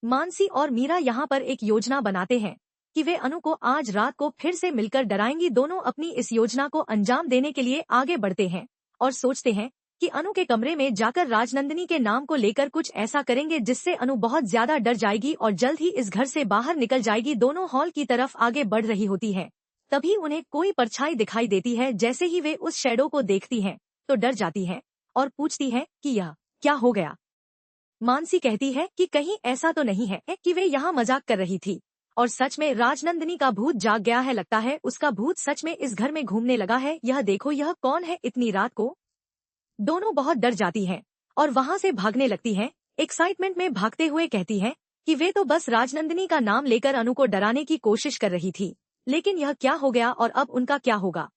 मानसी और मीरा यहाँ पर एक योजना बनाते हैं कि वे अनु को आज रात को फिर से मिलकर डराएंगी। दोनों अपनी इस योजना को अंजाम देने के लिए आगे बढ़ते हैं और सोचते हैं कि अनु के कमरे में जाकर राजनंदिनी के नाम को लेकर कुछ ऐसा करेंगे जिससे अनु बहुत ज्यादा डर जाएगी और जल्द ही इस घर से बाहर निकल जाएगी। दोनों हॉल की तरफ आगे बढ़ रही होती है, तभी उन्हें कोई परछाई दिखाई देती है। जैसे ही वे उस शैडो को देखती हैं तो डर जाती हैं और पूछती हैं कि यह क्या हो गया। मानसी कहती है कि कहीं ऐसा तो नहीं है कि वे यहाँ मजाक कर रही थी और सच में राजनंदिनी का भूत जाग गया है। लगता है उसका भूत सच में इस घर में घूमने लगा है। यह देखो, यह कौन है इतनी रात को। दोनों बहुत डर जाती हैं और वहाँ से भागने लगती हैं। एक्साइटमेंट में भागते हुए कहती हैं कि वे तो बस राजनंदिनी का नाम लेकर अनु को डराने की कोशिश कर रही थी, लेकिन यह क्या हो गया और अब उनका क्या होगा।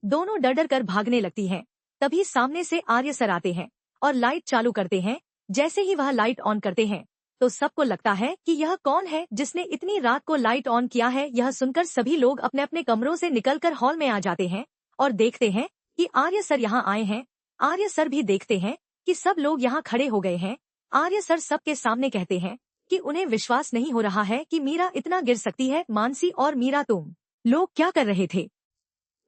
दोनों डर डर कर भागने लगती हैं। तभी सामने से आर्य सर आते हैं और लाइट चालू करते हैं। जैसे ही वह लाइट ऑन करते हैं तो सबको लगता है कि यह कौन है जिसने इतनी रात को लाइट ऑन किया है। यह सुनकर सभी लोग अपने अपने कमरों से निकलकर हॉल में आ जाते हैं और देखते हैं कि आर्य सर यहाँ आए हैं। आर्य सर भी देखते हैं कि सब लोग यहाँ खड़े हो गए हैं। आर्य सर सबके सामने कहते हैं कि उन्हें विश्वास नहीं हो रहा है कि मीरा इतना गिर सकती है। मानसी और मीरा, तुम लोग क्या कर रहे थे?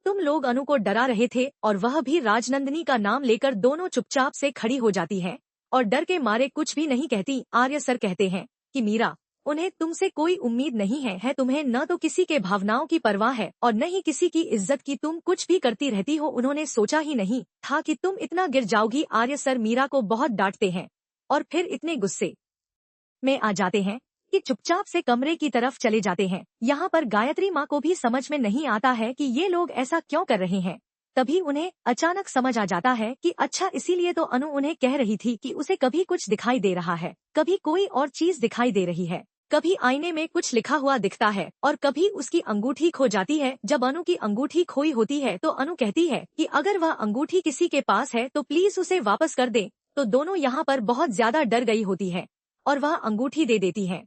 तुम लोग अनु को डरा रहे थे और वह भी राजनंदिनी का नाम लेकर। दोनों चुपचाप से खड़ी हो जाती हैं और डर के मारे कुछ भी नहीं कहती। आर्य सर कहते हैं कि मीरा, उन्हें तुमसे कोई उम्मीद नहीं है तुम्हें न तो किसी के भावनाओं की परवाह है और न ही किसी की इज्जत की। तुम कुछ भी करती रहती हो। उन्होंने सोचा ही नहीं था कि तुम इतना गिर जाओगी। आर्य सर मीरा को बहुत डांटते हैं और फिर इतने गुस्से में आ जाते हैं कि चुपचाप से कमरे की तरफ चले जाते हैं। यहाँ पर गायत्री माँ को भी समझ में नहीं आता है कि ये लोग ऐसा क्यों कर रहे हैं। तभी उन्हें अचानक समझ आ जाता है कि अच्छा, इसीलिए तो अनु उन्हें कह रही थी कि उसे कभी कुछ दिखाई दे रहा है, कभी कोई और चीज दिखाई दे रही है, कभी आईने में कुछ लिखा हुआ दिखता है और कभी उसकी अंगूठी खो जाती है। जब अनु की अंगूठी खोई होती है तो अनु कहती है कि अगर वह अंगूठी किसी के पास है तो प्लीज उसे वापस कर दे। तो दोनों यहाँ पर बहुत ज्यादा डर गई होती है और वह अंगूठी दे देती है।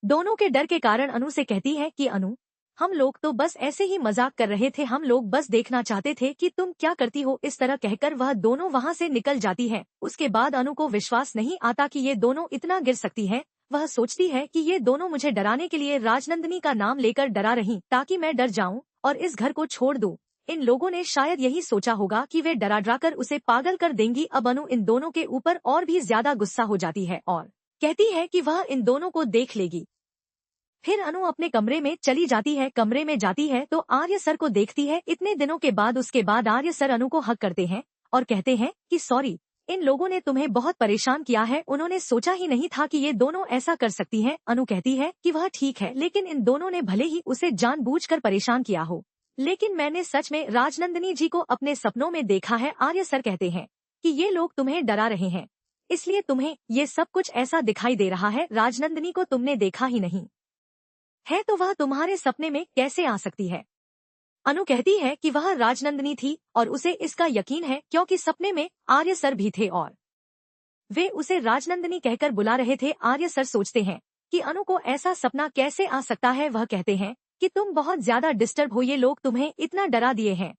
दोनों के डर के कारण अनु से कहती है कि अनु, हम लोग तो बस ऐसे ही मजाक कर रहे थे, हम लोग बस देखना चाहते थे कि तुम क्या करती हो। इस तरह कहकर वह दोनों वहाँ से निकल जाती है। उसके बाद अनु को विश्वास नहीं आता कि ये दोनों इतना गिर सकती हैं। वह सोचती है कि ये दोनों मुझे डराने के लिए राजनंदिनी का नाम लेकर डरा रही ताकि मैं डर जाऊं और इस घर को छोड़ दूं। इन लोगों ने शायद यही सोचा होगा कि वे डरा डरा कर उसे पागल कर देंगी। अब अनु इन दोनों के ऊपर और भी ज्यादा गुस्सा हो जाती है और कहती है कि वह इन दोनों को देख लेगी। फिर अनु अपने कमरे में चली जाती है। कमरे में जाती है तो आर्य सर को देखती है इतने दिनों के बाद। उसके बाद आर्य सर अनु को हक करते हैं और कहते हैं कि सॉरी, इन लोगों ने तुम्हें बहुत परेशान किया है। उन्होंने सोचा ही नहीं था कि ये दोनों ऐसा कर सकती हैं। अनु कहती है कि वह ठीक है, लेकिन इन दोनों ने भले ही उसे जानबूझकर परेशान किया हो, लेकिन मैंने सच में राजनंदिनी जी को अपने सपनों में देखा है। आर्य सर कहते हैं कि ये लोग तुम्हें डरा रहे हैं, इसलिए तुम्हें ये सब कुछ ऐसा दिखाई दे रहा है। राजनंदिनी को तुमने देखा ही नहीं है तो वह तुम्हारे सपने में कैसे आ सकती है। अनु कहती है कि वह राजनंदिनी थी और उसे इसका यकीन है क्योंकि सपने में आर्य सर भी थे और वे उसे राजनंदिनी कहकर बुला रहे थे। आर्य सर सोचते हैं कि अनु को ऐसा सपना कैसे आ सकता है। वह कहते हैं कि तुम बहुत ज्यादा डिस्टर्ब हो, ये लोग तुम्हें इतना डरा दिए हैं